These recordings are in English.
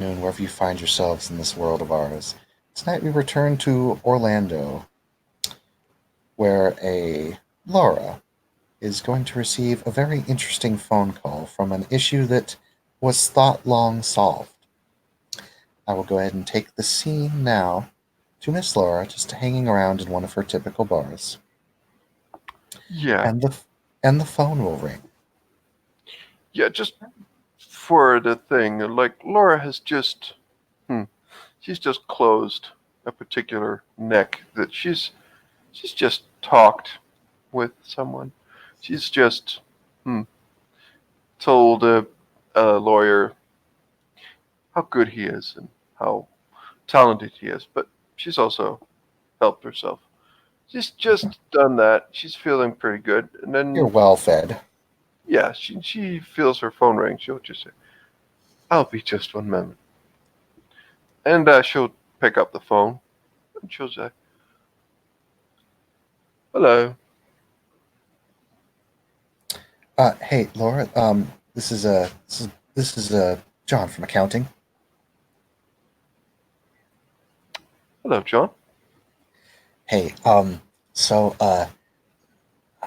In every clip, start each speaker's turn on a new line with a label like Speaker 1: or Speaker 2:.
Speaker 1: Wherever you find yourselves in this world of ours. Tonight we return to Orlando, where a Laura is going to receive a very interesting phone call from an issue that was thought long solved. I will go ahead and take the scene now to Miss Laura, just hanging around in one of her typical bars,
Speaker 2: Yeah,
Speaker 1: and the phone will ring.
Speaker 2: yeah, just for the thing, like Laura has hmm, she's just closed a particular neck that she's just talked with someone. She's just hmm, told a lawyer how good he is and how talented he is, but she's also helped herself. She's just done that. She's feeling pretty good, and
Speaker 1: You're
Speaker 2: then
Speaker 1: well fed.
Speaker 2: yeah, she feels her phone ring. She'll just say, "I'll be just 1 moment," and she'll pick up the phone and she'll say, "Hello."
Speaker 1: Hey, Laura. This is John from accounting.
Speaker 2: "Hello, John."
Speaker 1: Hey, so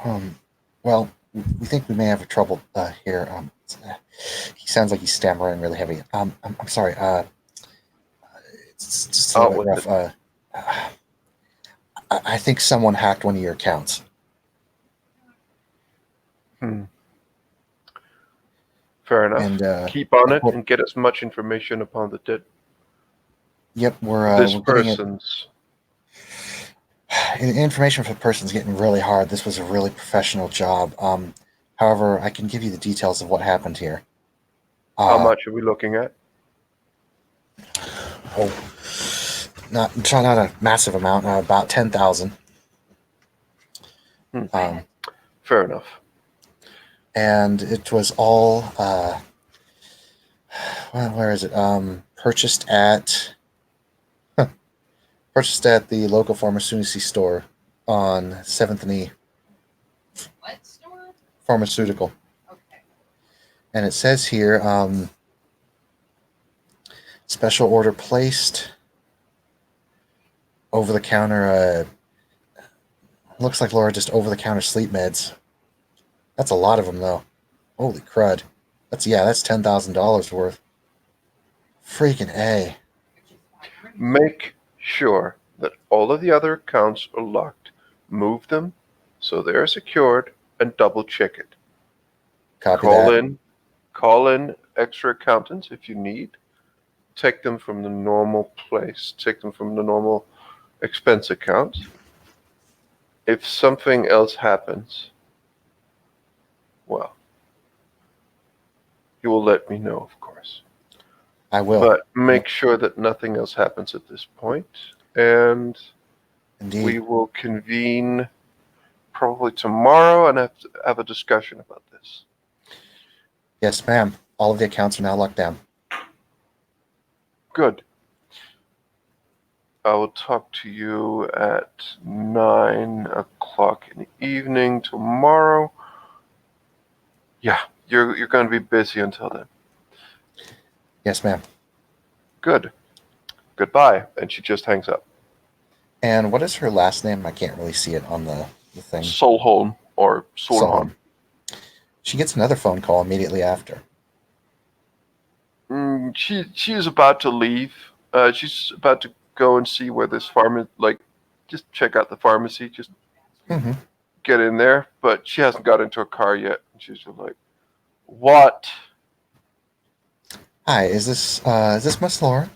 Speaker 1: um, well, we think we may have a trouble here. He sounds like he's stammering really heavy. I'm sorry. It's just a
Speaker 2: Out
Speaker 1: little bit
Speaker 2: with it.
Speaker 1: rough. I think someone hacked one of your accounts.
Speaker 2: Hmm. Fair enough.
Speaker 1: And
Speaker 2: Keep on it
Speaker 1: well,
Speaker 2: and get as much information upon
Speaker 1: yep,
Speaker 2: this
Speaker 1: we're getting it.
Speaker 2: person's.
Speaker 1: Information for the person's getting really hard. This was a really professional job. However, I can give you the details of what happened here.
Speaker 2: How
Speaker 1: Uh,
Speaker 2: much are we looking at?
Speaker 1: oh, not a massive amount. About 10,000.
Speaker 2: Hmm.
Speaker 1: Um,
Speaker 2: Fair enough.
Speaker 1: and it was all where is it? Purchased at the local pharmaceutical store on 7th and E.
Speaker 3: What store?
Speaker 1: Pharmaceutical.
Speaker 3: Okay.
Speaker 1: And it says here, special order placed, over the counter. Looks like Laura just over the counter sleep meds. That's a lot of them though. Holy crud! That's $10,000 worth. Freaking a.
Speaker 3: Which is why pretty
Speaker 2: Make sure that all of the other accounts are locked. Move them so they are secured and double check it.
Speaker 1: Copy
Speaker 2: Call
Speaker 1: that.
Speaker 2: in, call in extra accountants if you need. Take them from the normal place. Take them from the normal expense account. If something else happens, well, you will let me know, of course.
Speaker 1: I will.
Speaker 2: But make sure that nothing else happens at this point, and
Speaker 1: Indeed.
Speaker 2: we will convene probably tomorrow and have a discussion about this.
Speaker 1: Yes, ma'am. All of the accounts are now locked down.
Speaker 2: Good. I will talk to you at 9 o'clock in the evening tomorrow. Yeah, you're going to be busy until then.
Speaker 1: Yes, ma'am.
Speaker 2: Good. Goodbye. And she just hangs up.
Speaker 1: And what is her last name? I can't really see it on the thing.
Speaker 2: Solholm or Solholm.
Speaker 1: Solon. She gets another phone call immediately after.
Speaker 2: She is about to leave. She's about to go and see where this just check out the pharmacy, just
Speaker 1: Mm-hmm.
Speaker 2: get in there. But she hasn't got into a car yet. And she's just like, "What?"
Speaker 1: Hi, is this Miss Laura?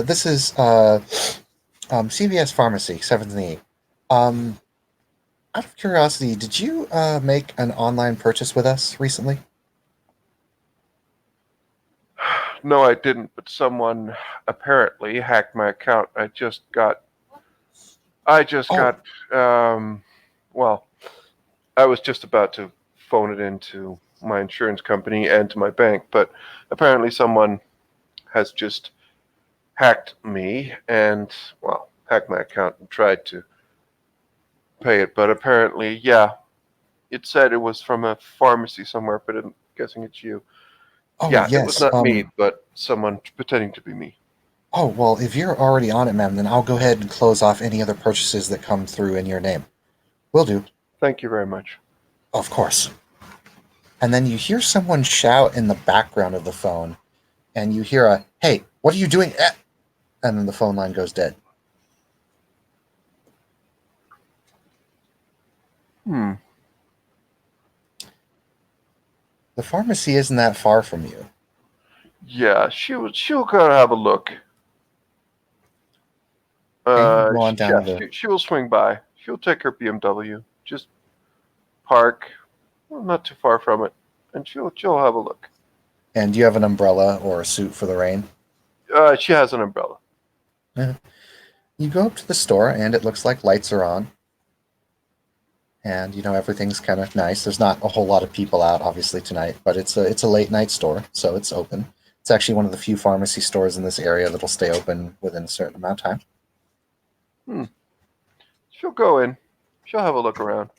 Speaker 1: This is CVS Pharmacy, 7th and E. Um, Out of curiosity, did you make an online purchase with us recently?
Speaker 2: No, I didn't. But someone apparently hacked my account. I just
Speaker 1: Oh,
Speaker 2: got. Um, well, I was just about to phone it into my insurance company and to my bank, but apparently someone has just hacked me and, well, hacked my account and tried to pay it. But apparently, yeah, it said it was from a pharmacy somewhere, but I'm guessing it's you.
Speaker 1: Oh,
Speaker 2: Yeah, it was
Speaker 1: yes.
Speaker 2: not me, but someone pretending to be me.
Speaker 1: Oh, well, if you're already on it, ma'am, then I'll go ahead and close off any other purchases that come through in your name. Will do.
Speaker 2: Thank you very much.
Speaker 1: Of course. And then you hear someone shout in the background of the phone, and you hear a, "Hey, what are you doing?" And then the phone line goes dead.
Speaker 2: Hmm.
Speaker 1: The pharmacy isn't that far from you.
Speaker 2: Yeah, she'll go have a look.
Speaker 1: Okay, you go on down
Speaker 2: Yeah,
Speaker 1: to the.
Speaker 2: she will swing by. She'll take her BMW. Just park, well, not too far from it, and she'll have a look.
Speaker 1: And do you have an umbrella or a suit for the rain?
Speaker 2: She has an umbrella.
Speaker 1: Yeah. You go up to the store, and it looks like lights are on, and everything's kind of nice. There's not a whole lot of people out, obviously tonight, but it's a late night store, so it's open. It's actually one of the few pharmacy stores in this area that'll stay open within a certain amount of time.
Speaker 2: Hmm. She'll go in. She'll have a look around.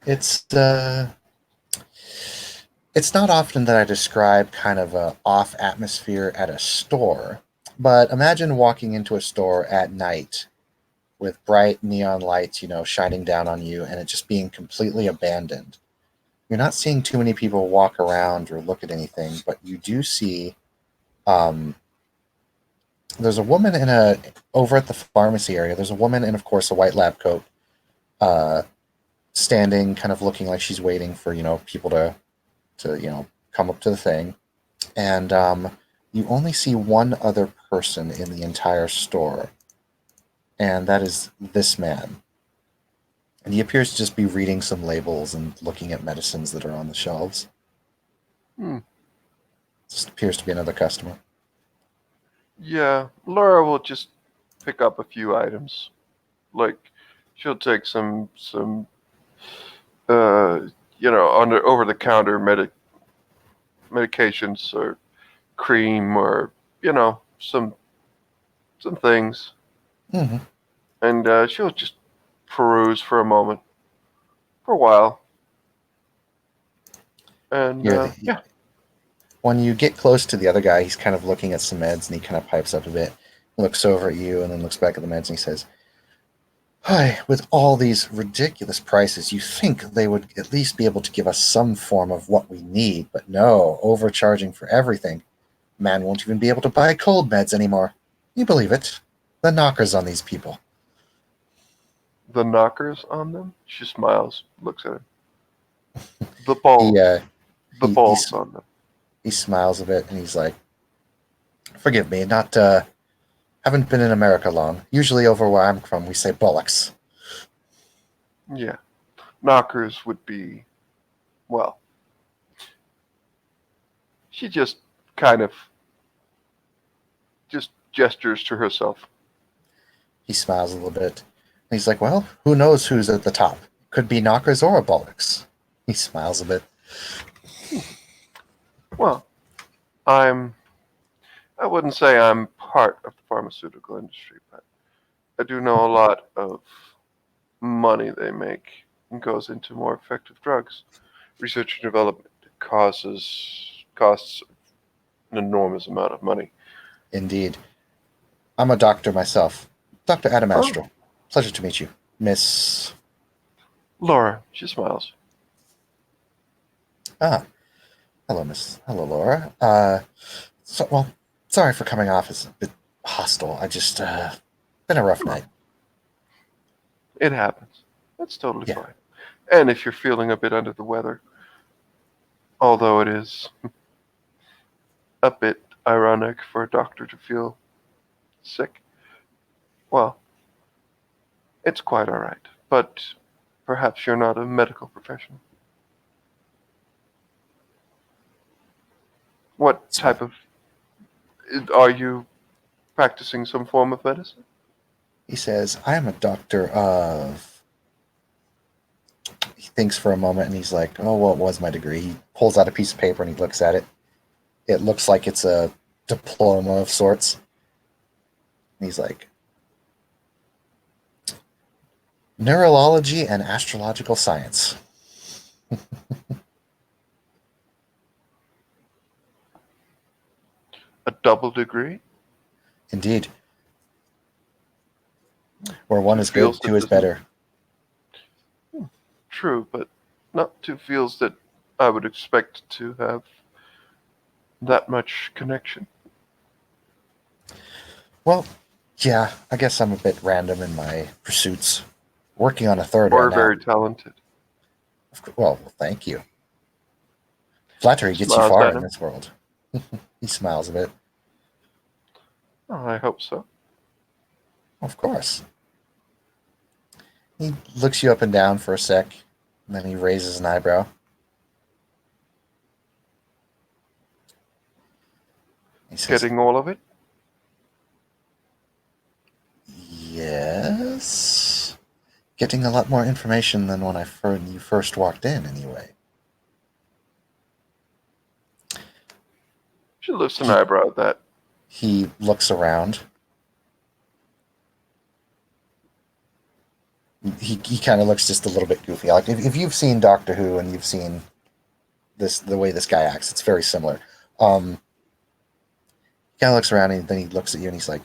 Speaker 1: It's it's not often that I describe kind of a off atmosphere at a store, but imagine walking into a store at night with bright neon lights, shining down on you, and it just being completely abandoned. You're not seeing too many people walk around or look at anything, but you do see um, there's a woman in a over at the pharmacy area. There's a woman in, of course, a white lab coat, uh, standing, kind of looking like she's waiting for people to come up to the thing, and you only see one other person in the entire store, and that is this man. And he appears to just be reading some labels and looking at medicines that are on the shelves.
Speaker 2: Hmm.
Speaker 1: Just appears to be another customer.
Speaker 2: Yeah, Laura will just pick up a few items. Like she'll take some uh under over the counter medications or cream or some things,
Speaker 1: Hmm.
Speaker 2: and she'll just peruse for a moment, for a while, and
Speaker 1: Here,
Speaker 2: yeah.
Speaker 1: when you get close to the other guy, he's kind of looking at some meds and he kind of pipes up a bit, looks over at you, and then looks back at the meds and he says, "Hi, with all these ridiculous prices, you think they would at least be able to give us some form of what we need, but no, overcharging for everything. Man won't even be able to buy cold meds anymore. You believe it? The knockers on these people."
Speaker 2: The knockers on them. She smiles, looks at him. The
Speaker 1: He
Speaker 2: bulbs,
Speaker 1: uh,
Speaker 2: the
Speaker 1: he he
Speaker 2: bulbs
Speaker 1: s-
Speaker 2: on them.
Speaker 1: he smiles a bit and he's like, "Forgive me, not haven't been in America long. Usually over where I'm from, we say bullocks."
Speaker 2: Yeah, knockers would be, well. She just kind of just gestures to herself.
Speaker 1: He smiles a little bit. And he's like, "Well, who knows who's at the top? Could be knockers or bullocks." He smiles a bit.
Speaker 2: Well, I'm. I wouldn't say I'm part of the pharmaceutical industry, but I do know a lot of money they make and goes into more effective drugs. Research and development costs an enormous amount of money.
Speaker 1: Indeed. I'm a doctor myself. Dr.
Speaker 2: Oh,
Speaker 1: Adamastro. Pleasure to meet you. Miss.
Speaker 2: Laura, she smiles.
Speaker 1: Ah, hello, Miss. Hello, Laura. Well, sorry for coming off as a bit hostile. I just, been a rough
Speaker 2: Oh,
Speaker 1: night.
Speaker 2: it happens. That's totally
Speaker 1: Yeah.
Speaker 2: fine. And if you're feeling a bit under the weather, although it is a bit ironic for a doctor to feel sick, well, it's quite all right. But perhaps you're not a medical professional. What
Speaker 1: Smile.
Speaker 2: type of are you practicing some form of medicine?
Speaker 1: He says, "I am a doctor of." He thinks for a moment and he's like, "Oh, what was my degree?" He pulls out a piece of paper and he looks at it. It looks like it's a diploma of sorts. And he's like, "Neurology and astrological science."
Speaker 2: double degree.
Speaker 1: Indeed. Where one
Speaker 2: Two
Speaker 1: is good,
Speaker 2: feels
Speaker 1: two
Speaker 2: that
Speaker 1: is
Speaker 2: doesn't.
Speaker 1: better.
Speaker 2: True, but not two feels that I would expect to have that much connection.
Speaker 1: Well, yeah, I guess I'm a bit random in my pursuits. Working on a third right
Speaker 2: Or
Speaker 1: now.
Speaker 2: very talented.
Speaker 1: Well, thank you. Flattery gets you
Speaker 2: Smiles
Speaker 1: far
Speaker 2: at
Speaker 1: in
Speaker 2: him.
Speaker 1: this world. He smiles a bit.
Speaker 2: Oh, I hope so.
Speaker 1: Of course. He looks you up and down for a sec, and then he raises an eyebrow. He says,
Speaker 2: Getting all of it?
Speaker 1: yes. Getting a lot more information than when you first walked in, anyway.
Speaker 2: She lifts an eyebrow at that.
Speaker 1: He looks around. He kind of looks just a little bit goofy. Like if you've seen Doctor Who and you've seen the way this guy acts, it's very similar. He kind of looks around and then he looks at you and he's like,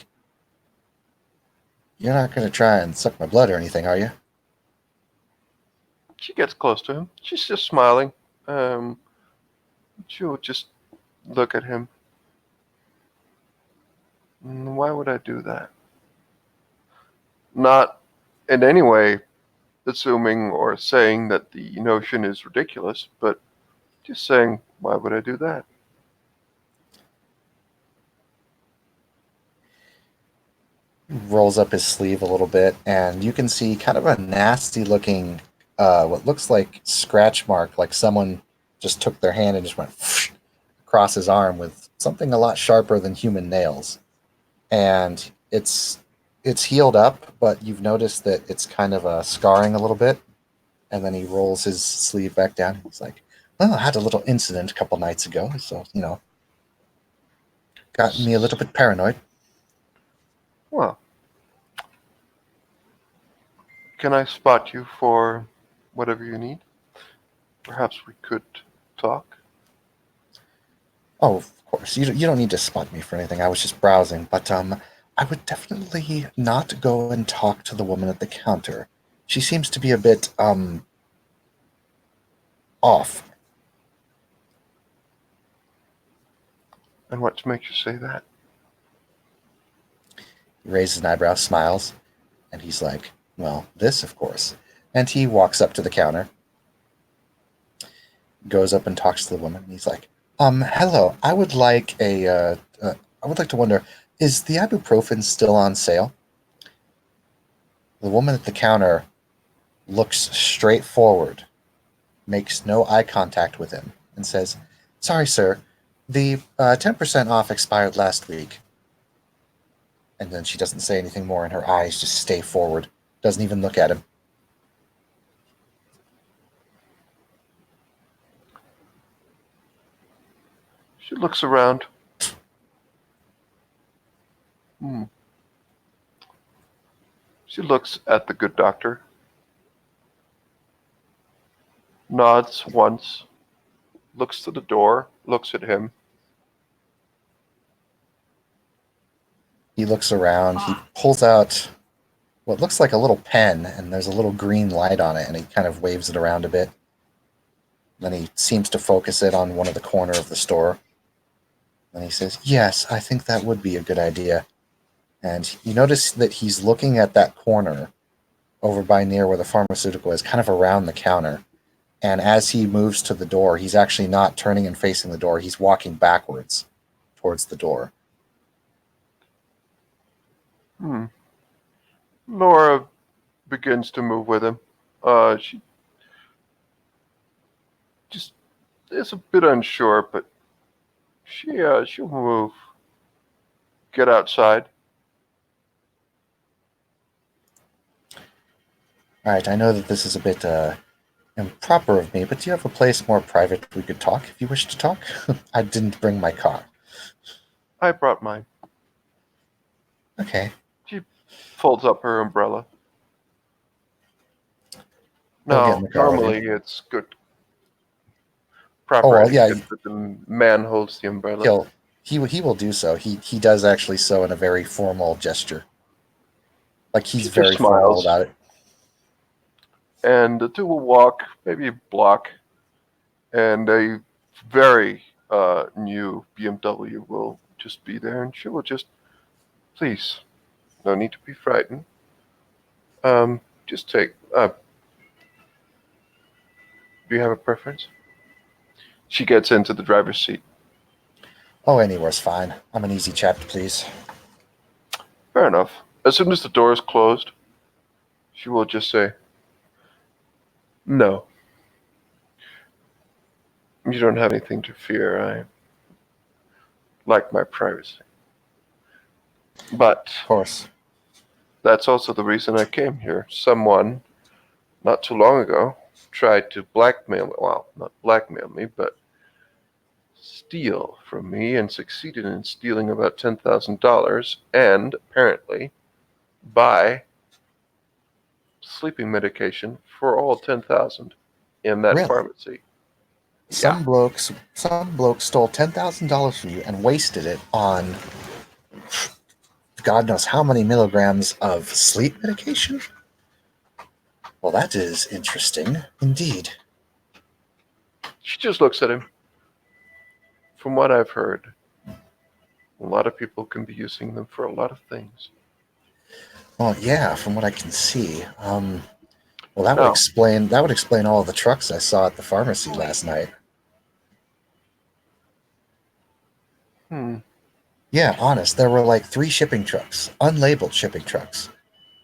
Speaker 1: "You're not going to try and suck my blood or anything, are you?"
Speaker 2: She gets close to him. She's just smiling. She'll just look at him. Why would I do that? Not in any way assuming or saying that the notion is ridiculous, but just saying, why would I do that?
Speaker 1: Rolls up his sleeve a little bit, and you can see kind of a nasty looking, what looks like scratch mark, like someone just took their hand and just went across his arm with something a lot sharper than human nails. And it's healed up, but you've noticed that it's kind of scarring a little bit. And then he rolls his sleeve back down. He's like, "Well, I had a little incident a couple nights ago, so got me a little bit paranoid."
Speaker 2: Well, can I spot you for whatever you need? Perhaps we could talk.
Speaker 1: Oh, of course. You don't need to spot me for anything. I was just browsing, but I would definitely not go and talk to the woman at the counter. She seems to be a bit off.
Speaker 2: And what makes you say that?
Speaker 1: He raises an eyebrow, smiles, and he's like, "Well, this, of course." And he walks up to the counter, goes up and talks to the woman. And he's like, hello. I would like I would like to wonder, is the ibuprofen still on sale?" The woman at the counter looks straight forward, makes no eye contact with him, and says, "Sorry, sir, the 10% off expired last week." And then she doesn't say anything more, and her eyes just stay forward, doesn't even look at him.
Speaker 2: She looks around. Hmm. She looks at the good doctor, nods once, looks to the door, looks at him.
Speaker 1: He looks around, he pulls out what looks like a little pen, and there's a little green light on it, and he kind of waves it around a bit. Then he seems to focus it on one of the corner of the store. And he says, "Yes, I think that would be a good idea." And you notice that he's looking at that corner over by near where the pharmaceutical is, kind of around the counter. And as he moves to the door, he's actually not turning and facing the door. He's walking backwards towards the door.
Speaker 2: Hmm. Laura begins to move with him. She just is a bit unsure, but she'll move. Get outside.
Speaker 1: All right, I know that this is a bit improper of me, but do you have a place more private we could talk if you wish to talk? I didn't bring my car.
Speaker 2: I brought mine.
Speaker 1: Okay.
Speaker 2: She folds up her umbrella.
Speaker 1: He'll get in
Speaker 2: No,
Speaker 1: the car with
Speaker 2: normally
Speaker 1: you.
Speaker 2: it's good
Speaker 1: Oh,
Speaker 2: proper
Speaker 1: well, yeah,
Speaker 2: etiquette that the man holds the umbrella.
Speaker 1: he'll He will do so. He does actually so in a very formal gesture. Like he's
Speaker 2: She just
Speaker 1: very formal
Speaker 2: smiles,
Speaker 1: about it.
Speaker 2: and the two will walk maybe a block, and a very new BMW will just be there, and she will just, please, no need to be frightened. Just take. Do you have a preference? She gets into the driver's seat.
Speaker 1: Oh, anywhere's fine. I'm an easy chap to please.
Speaker 2: Fair enough. As soon as the door is closed, she will just say, "No, you don't have anything to fear. I like my privacy." But
Speaker 1: Of course.
Speaker 2: that's also the reason I came here. Someone, not too long ago, tried to blackmail, well, not blackmail me, but steal from me and succeeded in stealing about $10,000 and apparently buy sleeping medication for all 10,000 in that
Speaker 1: Really?
Speaker 2: pharmacy. Yeah.
Speaker 1: Some bloke stole $10,000 from you and wasted it on God knows how many milligrams of sleep medication. Well, that is interesting indeed.
Speaker 2: She just looks at him. From what I've heard, a lot of people can be using them for a lot of things.
Speaker 1: Well, yeah, from what I can see. Well, that would
Speaker 2: Now,
Speaker 1: explain all the trucks I saw at the pharmacy last night.
Speaker 2: hmm,
Speaker 1: Yeah, honest, there were like 3 shipping trucks, unlabeled shipping trucks.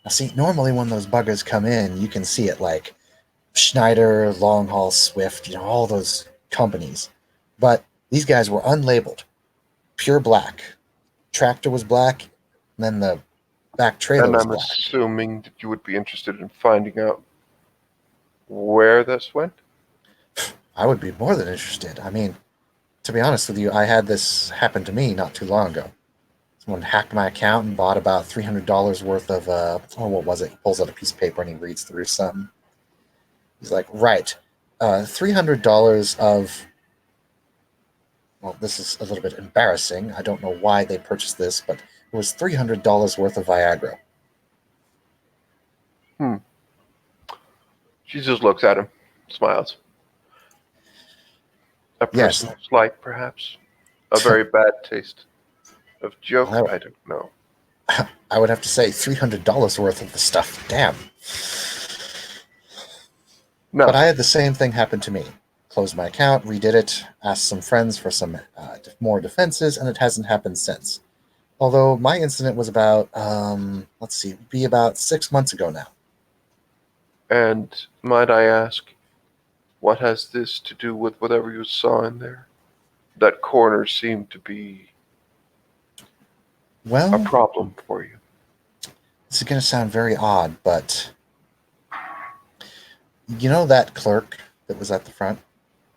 Speaker 1: Now, see, normally when those buggers come in, you can see it like Schneider, Long Haul, Swift, all those companies. But these guys were unlabeled, pure black. Tractor was black, and then the back trailer
Speaker 2: and
Speaker 1: was
Speaker 2: I'm
Speaker 1: black.
Speaker 2: assuming that you would be interested in finding out where this went.
Speaker 1: I would be more than interested. I mean, to be honest with you, I had this happen to me not too long ago. Someone hacked my account and bought about $300 worth of, what was it? He pulls out a piece of paper and he reads through some. He's like, right, $300 of, well, this is a little bit embarrassing. I don't know why they purchased this, but it was $300 worth of Viagra.
Speaker 2: Hmm. She just looks at him, smiles. A
Speaker 1: Yes,
Speaker 2: personal slight, perhaps. A very bad taste of joke.
Speaker 1: well,
Speaker 2: I don't know.
Speaker 1: I would have to say $300 worth of the stuff. Damn. But
Speaker 2: No,
Speaker 1: I had the same thing happen to me. Closed my account, redid it, asked some friends for some more defenses, and it hasn't happened since. Although my incident was about, let's see, be about 6 months ago now.
Speaker 2: and might I ask, what has this to do with whatever you saw in there? That corner seemed to be a
Speaker 1: Well,
Speaker 2: problem for you.
Speaker 1: this is going to sound very odd, but you know that clerk that was at the front?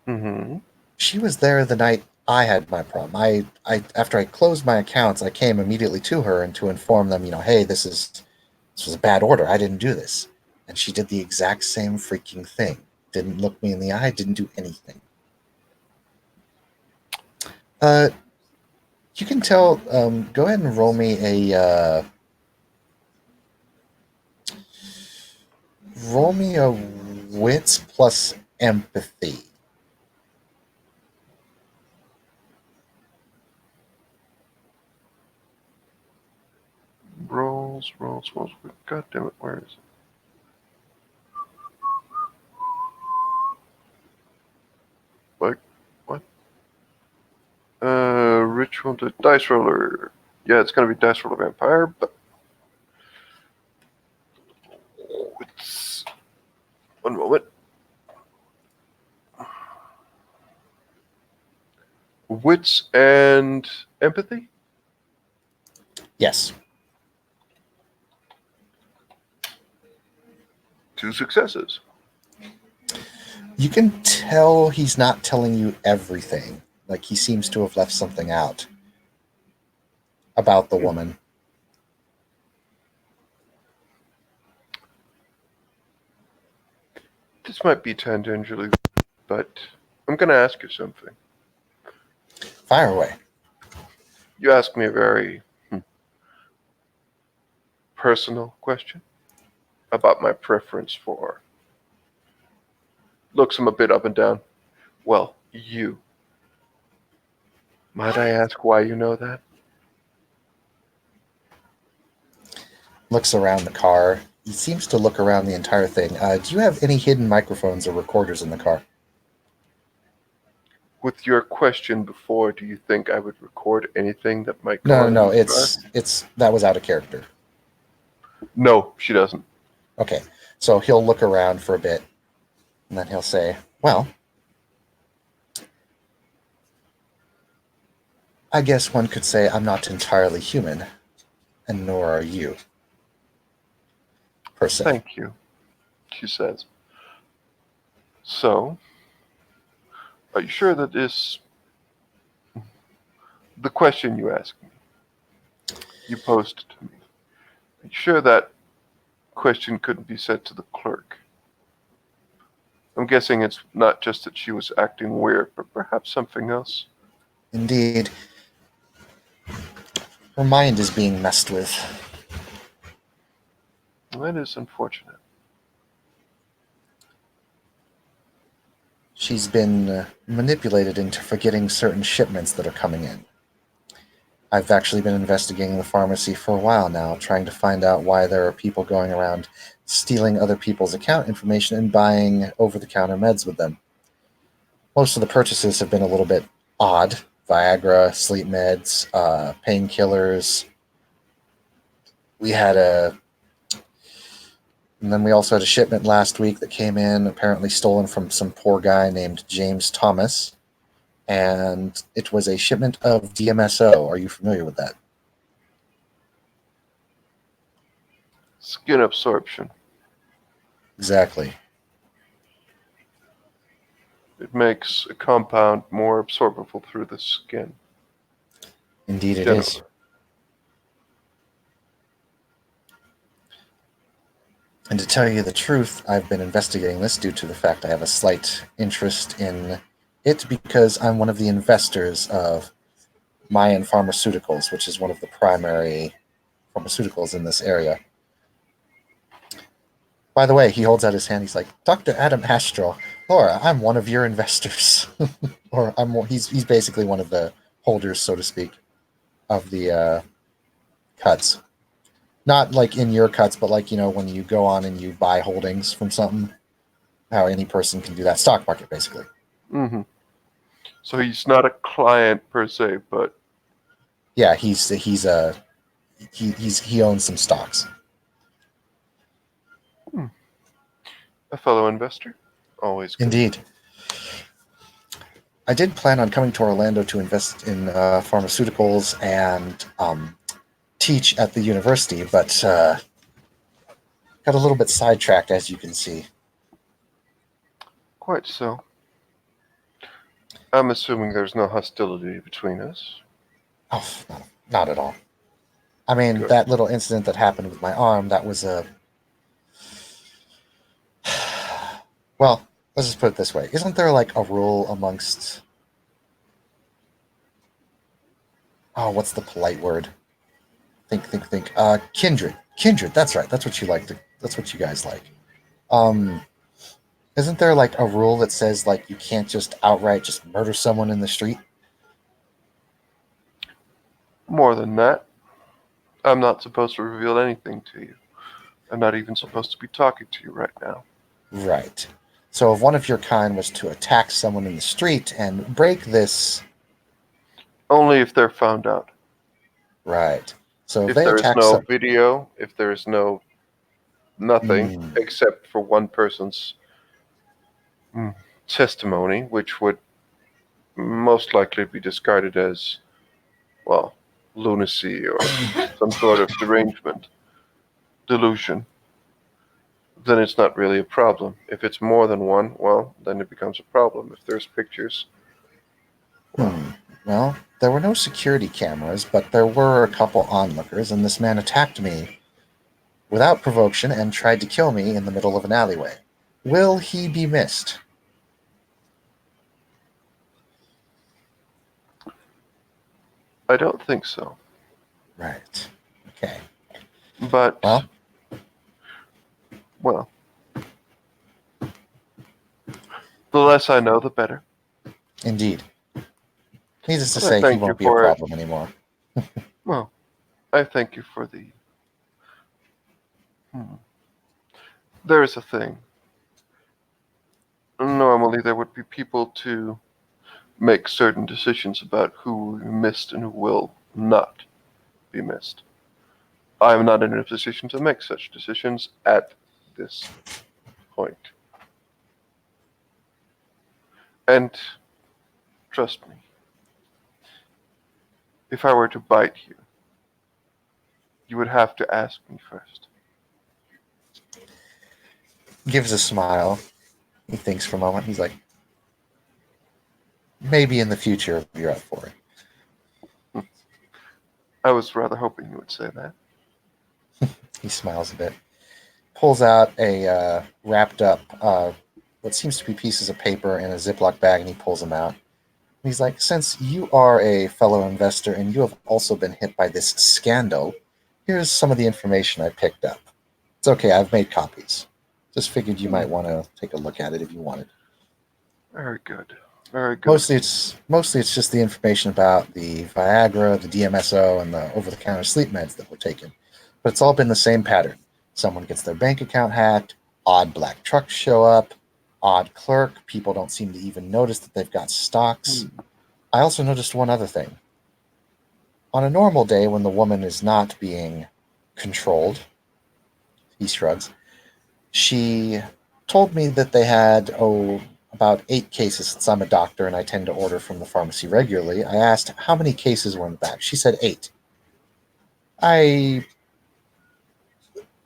Speaker 2: Mm-hmm.
Speaker 1: She was there the night I had my problem. After I closed my accounts, I came immediately to her and to inform them, hey, this was a bad order. I didn't do this. And she did the exact same freaking thing. Didn't look me in the eye, didn't do anything. Uh, you can tell, go ahead and roll me a wits plus empathy.
Speaker 2: Rolls. God damn it, where is it? Like, what? Ritual to dice roller. Yeah, it's gonna be dice roller vampire, but it's one moment. Wits and empathy.
Speaker 1: Yes.
Speaker 2: 2 successes.
Speaker 1: You can tell he's not telling you everything. Like he seems to have left something out about the woman.
Speaker 2: This might be tangentially, but I'm gonna ask you something.
Speaker 1: Fire away.
Speaker 2: You ask me a very personal question about my preference for looks. I'm a bit up and down. Well, you. Might I ask why you know that?
Speaker 1: Looks around the car. He seems to look around the entire thing. Do you have any hidden microphones or recorders in the car?
Speaker 2: With your question before, do you think I would record anything that might go
Speaker 1: No, no,
Speaker 2: on in
Speaker 1: no.
Speaker 2: this car?
Speaker 1: It's that was out of character.
Speaker 2: No, she doesn't.
Speaker 1: Okay, so he'll look around for a bit, and then he'll say, "Well, I guess one could say I'm not entirely human, and nor are you, per se."
Speaker 2: Thank you, she says. So, are you sure that this, the question you asked me, you posed to me, are you sure that question couldn't be said to the clerk? I'm guessing it's not just that she was acting weird, but perhaps something else.
Speaker 1: Indeed, her mind is being messed with.
Speaker 2: That is unfortunate.
Speaker 1: She's been manipulated into forgetting certain shipments that are coming in. I've actually been investigating the pharmacy for a while now, trying to find out why there are people going around stealing other people's account information and buying over-the-counter meds with them. Most of the purchases have been a little bit odd. Viagra, sleep meds, painkillers. And then we also had a shipment last week that came in, apparently stolen from some poor guy named James Thomas. And it was a shipment of DMSO. Are you familiar with that?
Speaker 2: Skin absorption.
Speaker 1: Exactly.
Speaker 2: It makes a compound more absorbable through the skin.
Speaker 1: Indeed it
Speaker 2: Generally.
Speaker 1: is. And to tell you the truth, I've been investigating this due to the fact I have a slight interest in it because I'm one of the investors of Mayan Pharmaceuticals, which is one of the primary pharmaceuticals in this area. By the way, he holds out his hand. He's like, Dr. Adam Astral, Laura, I'm one of your investors. Or he's basically one of the holders, so to speak, of the cuts. Not like in your cuts, but like, when you go on and you buy holdings from something, how any person can do that. Stock market, basically.
Speaker 2: Mm-hmm. So he's not a client per se, but
Speaker 1: Yeah, he owns some stocks.
Speaker 2: a fellow investor. Always good.
Speaker 1: Indeed. I did plan on coming to Orlando to invest in pharmaceuticals and teach at the university, but got a little bit sidetracked, as you can see.
Speaker 2: Quite so. I'm assuming there's no hostility between us.
Speaker 1: Oh, no, not at all. I mean,
Speaker 2: Good.
Speaker 1: that little incident that happened with my arm, that was a... Well, let's just put it this way. Isn't there like a rule amongst... Oh, what's the polite word? Think. Kindred. Kindred, that's right. That's what you like. That's what you guys like. Isn't there like a rule that says like you can't just outright just murder someone in the street?
Speaker 2: More than that, I'm not supposed to reveal anything to you. I'm not even supposed to be talking to you right now.
Speaker 1: Right. So if one of your kind was to attack someone in the street and break this...
Speaker 2: Only if they're found out.
Speaker 1: Right. So if
Speaker 2: If
Speaker 1: they
Speaker 2: there is
Speaker 1: attack
Speaker 2: no video, if there is nothing
Speaker 1: Hmm.
Speaker 2: except for one person's testimony, which would most likely be discarded as, well, lunacy or some sort of derangement, delusion, then it's not really a problem. If it's more than one, well, then it becomes a problem. If there's pictures,
Speaker 1: Well, there were no security cameras, but there were a couple onlookers, and this man attacked me without provocation and tried to kill me in the middle of an alleyway. Will he be missed?
Speaker 2: I don't think so.
Speaker 1: Right. Okay.
Speaker 2: But,
Speaker 1: Well,
Speaker 2: well, the less I know, the better.
Speaker 1: indeed. Needless to
Speaker 2: But I
Speaker 1: say, he
Speaker 2: thank you
Speaker 1: won't be a
Speaker 2: for it.
Speaker 1: problem anymore.
Speaker 2: Well, I thank you for the. Hmm. There is a thing. Normally, there would be people to make certain decisions about who will be missed and who will not be missed. I am not in a position to make such decisions at this point. And trust me, if I were to bite you, you would have to ask me first.
Speaker 1: Gives a smile. He thinks for a moment. He's like, maybe in the future if you're up for it.
Speaker 2: I was rather hoping you would say that.
Speaker 1: He smiles a bit. Pulls out a wrapped up, what seems to be pieces of paper in a Ziploc bag, and he pulls them out. He's like, since you are a fellow investor and you have also been hit by this scandal, here's some of the information I picked up. It's okay, I've made copies. Just figured you might want to take a look at it if you wanted.
Speaker 2: Very good. Very good.
Speaker 1: Mostly it's just the information about the Viagra, the DMSO, and the over-the-counter sleep meds that were taken. But it's all been the same pattern. Someone gets their bank account hacked, odd black trucks show up, odd clerk, people don't seem to even notice that they've got stocks. I also noticed one other thing. On a normal day when the woman is not being controlled, he shrugs, she told me that they had, about 8 cases. Since I'm a doctor and I tend to order from the pharmacy regularly, I asked how many cases were in the back. She said 8. I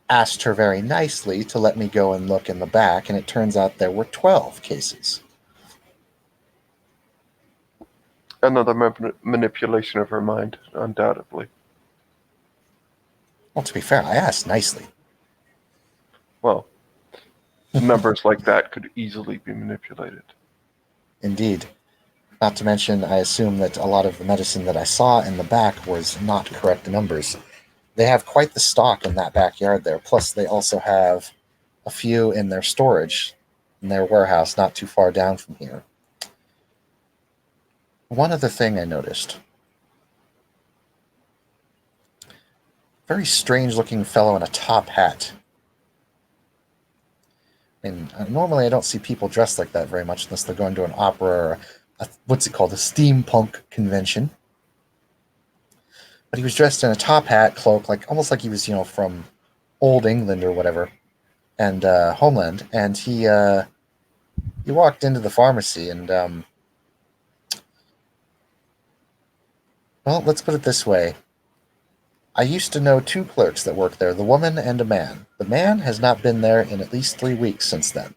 Speaker 1: asked her very nicely to let me go and look in the back, and it turns out there were 12 cases.
Speaker 2: Another manipulation of her mind, undoubtedly.
Speaker 1: Well, to be fair, I asked nicely.
Speaker 2: Well, numbers like that could easily be manipulated.
Speaker 1: Indeed. Not to mention, I assume that a lot of the medicine that I saw in the back was not correct numbers. They have quite the stock in that backyard there. Plus, they also have a few in their storage, in their warehouse not too far down from here. One other thing I noticed. Very strange looking fellow in a top hat. And normally I don't see people dressed like that very much unless they're going to an opera or what's it called, a steampunk convention. But he was dressed in a top hat, cloak, like almost like he was, from old England or whatever, and homeland. And he walked into the pharmacy, and well, let's put it this way: I used to know 2 clerks that worked there, the woman and a man. The man has not been there in at least 3 weeks since then.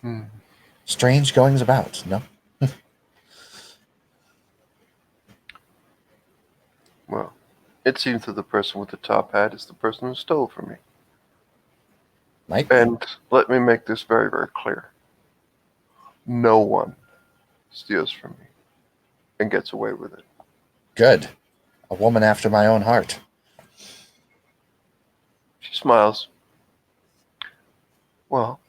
Speaker 2: Hmm.
Speaker 1: Strange goings about, no?
Speaker 2: Well, it seems that the person with the top hat is the person who stole from me.
Speaker 1: Might be.
Speaker 2: And let me make this very, very clear. No one steals from me and gets away with it.
Speaker 1: Good. A woman after my own heart.
Speaker 2: She smiles. Well,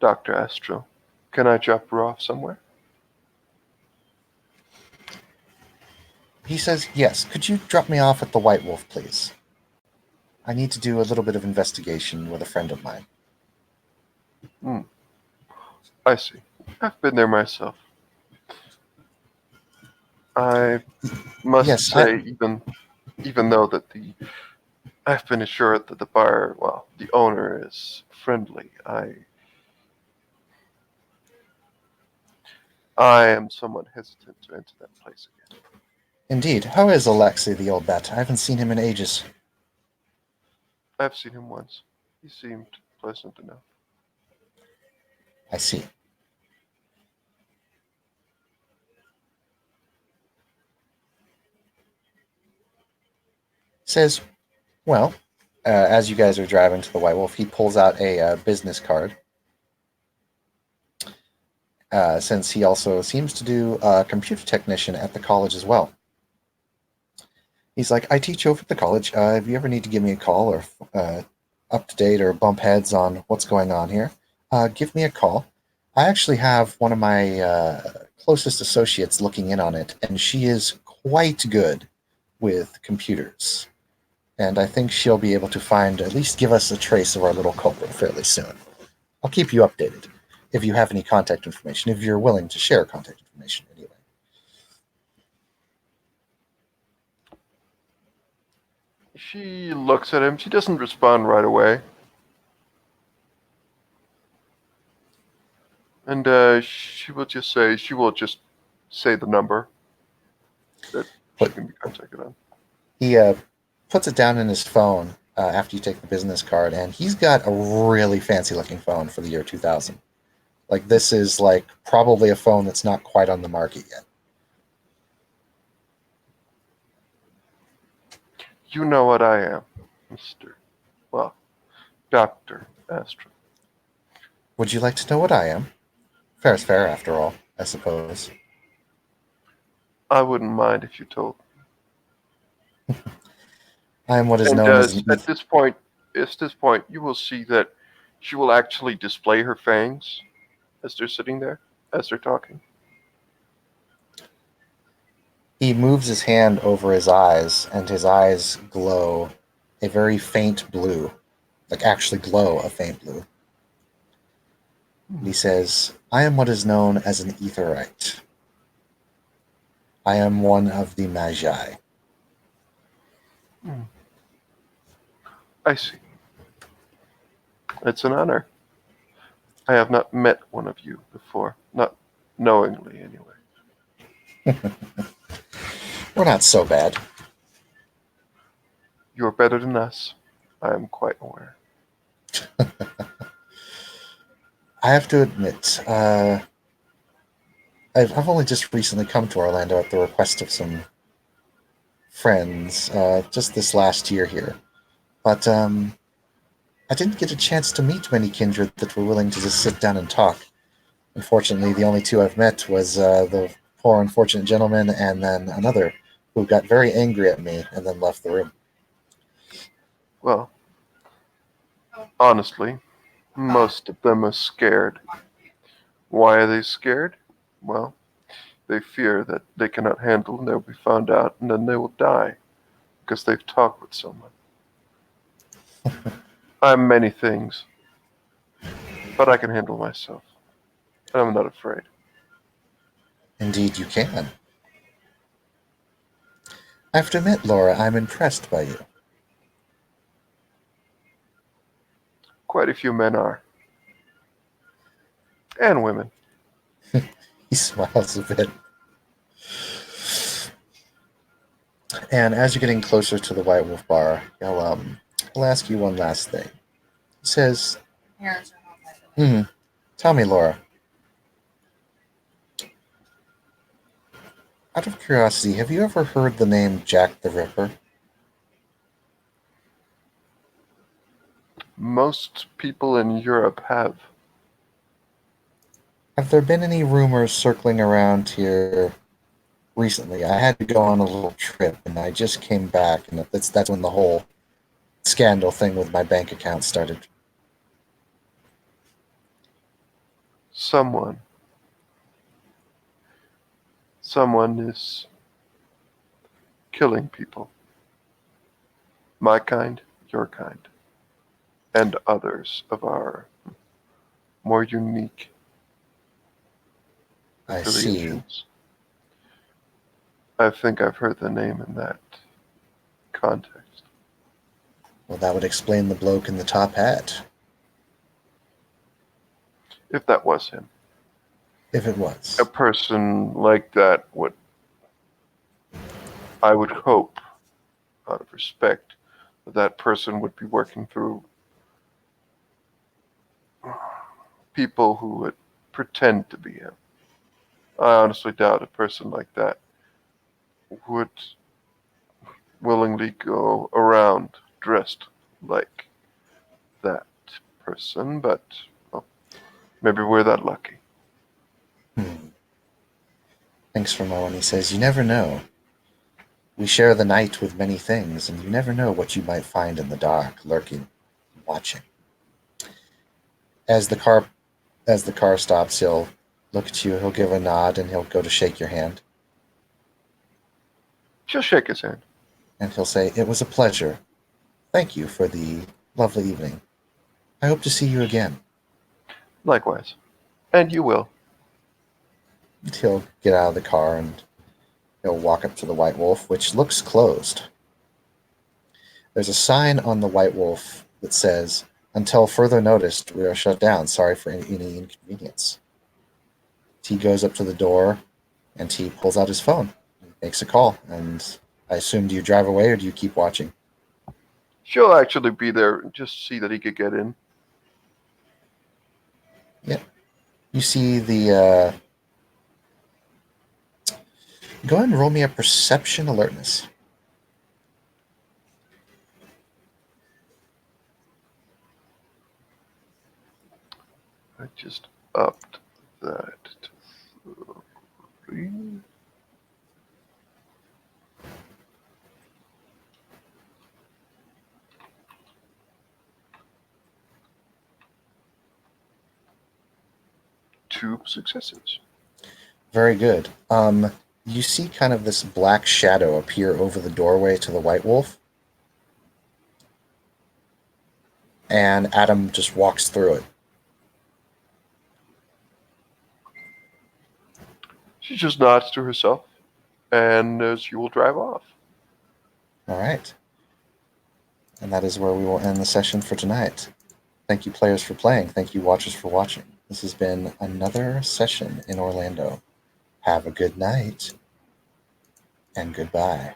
Speaker 2: Dr. Astro, can I drop her off somewhere?
Speaker 1: He says, yes, could you drop me off at the White Wolf, please? I need to do a little bit of investigation with a friend of mine.
Speaker 2: I see. I've been there myself. I must
Speaker 1: Yes,
Speaker 2: say, even though that I've been assured that the buyer, well, the owner is friendly, I am somewhat hesitant to enter that place again.
Speaker 1: Indeed. How is Alexei, the old bat? I haven't seen him in ages.
Speaker 2: I've seen him once. He seemed pleasant enough.
Speaker 1: I see. Says, well, as you guys are driving to the White Wolf, he pulls out a business card. since he also seems to do a computer technician at the college as well. He's like, I teach over at the college. If you ever need to give me a call or up to date or bump heads on what's going on here, give me a call. I actually have one of my closest associates looking in on it, and she is quite good with computers. And I think she'll be able to find, at least give us a trace of our little culprit fairly soon. I'll keep you updated if you have any contact information, if you're willing to share contact information anyway.
Speaker 2: She looks at him. She doesn't respond right away. And she will just say the number that she
Speaker 1: But
Speaker 2: can be contacted on.
Speaker 1: he puts it down in his phone after you take the business card, and he's got a really fancy looking phone for the year 2000. Like, this is like probably a phone that's not quite on the market yet.
Speaker 2: You know what I am, Dr. Astra.
Speaker 1: Would you like to know what I am? Fair is fair, after all, I suppose.
Speaker 2: I wouldn't mind if you told.
Speaker 1: I am what is
Speaker 2: And
Speaker 1: known as an
Speaker 2: at this point, you will see that she will actually display her fangs as they're sitting there, as they're talking.
Speaker 1: He moves his hand over his eyes, and his eyes glow a very faint blue, like actually glow a faint blue. And he says, I am what is known as an etherite. I am one of the magi.
Speaker 2: I see. It's an honor. I have not met one of you before, not knowingly anyway.
Speaker 1: We're not so bad.
Speaker 2: You're better than us. I am quite aware.
Speaker 1: I have to admit, I've only just recently come to Orlando at the request of some friends, just this last year here. But I didn't get a chance to meet many kindred that were willing to just sit down and talk. Unfortunately, the only two I've met was the poor unfortunate gentleman and then another who got very angry at me and then left the room.
Speaker 2: Well, honestly, most of them are scared. Why are they scared? Well, they fear that they cannot handle and they'll be found out and then they will die because they've talked with someone. I'm many things, but I can handle myself. And I'm not afraid.
Speaker 1: Indeed, you can. I have to admit, Laura, I'm impressed by you.
Speaker 2: Quite a few men are. And women.
Speaker 1: He smiles a bit. And as you're getting closer to the White Wolf Bar, I'll ask you one last thing. He says,
Speaker 3: Parents are home, by the way.
Speaker 1: Tell me, Laura, out of curiosity, have you ever heard the name Jack the Ripper?
Speaker 2: Most people in Europe have.
Speaker 1: Have there been any rumors circling around here recently? I had to go on a little trip, and I just came back, and that's when the whole scandal thing with my bank account started.
Speaker 2: Someone is killing people. My kind, your kind, and others of our more unique
Speaker 1: I see.
Speaker 2: affiliations. I think I've heard the name in that context.
Speaker 1: Well, that would explain the bloke in the top hat,
Speaker 2: If that was him.
Speaker 1: if it was.
Speaker 2: A person like that would, I would hope, out of respect, that person would be working through people who would pretend to be him. I honestly doubt a person like that would willingly go around dressed like that person, but well, maybe we're that lucky.
Speaker 1: thinks for a moment. He says, "You never know. We share the night with many things, and you never know what you might find in the dark, lurking, watching." As the car as the car stops, he'll look at you, he'll give a nod, and he'll go to shake your hand.
Speaker 2: Just shake his hand.
Speaker 1: And he'll say, "It was a pleasure. Thank you for the lovely evening. I hope to see you again."
Speaker 2: Likewise. And you will.
Speaker 1: And he'll get out of the car and he'll walk up to the White Wolf, which looks closed. There's a sign on the White Wolf that says, "Until further notice, we are shut down. Sorry for any inconvenience." He goes up to the door and he pulls out his phone. He makes a call. And I assume, do you drive away or do you keep watching?
Speaker 2: She'll actually be there and just see that he could get in.
Speaker 1: Yep. You see the. Go ahead and roll me a perception alertness.
Speaker 2: I just upped that to 3. Two successes.
Speaker 1: Very good. You see kind of this black shadow appear over the doorway to the White Wolf. And Adam just walks through it.
Speaker 2: She just nods to herself, and she will drive off.
Speaker 1: All right. And that is where we will end the session for tonight. Thank you, players, for playing. Thank you, watchers, for watching. This has been another session in Orlando. Have a good night, and goodbye.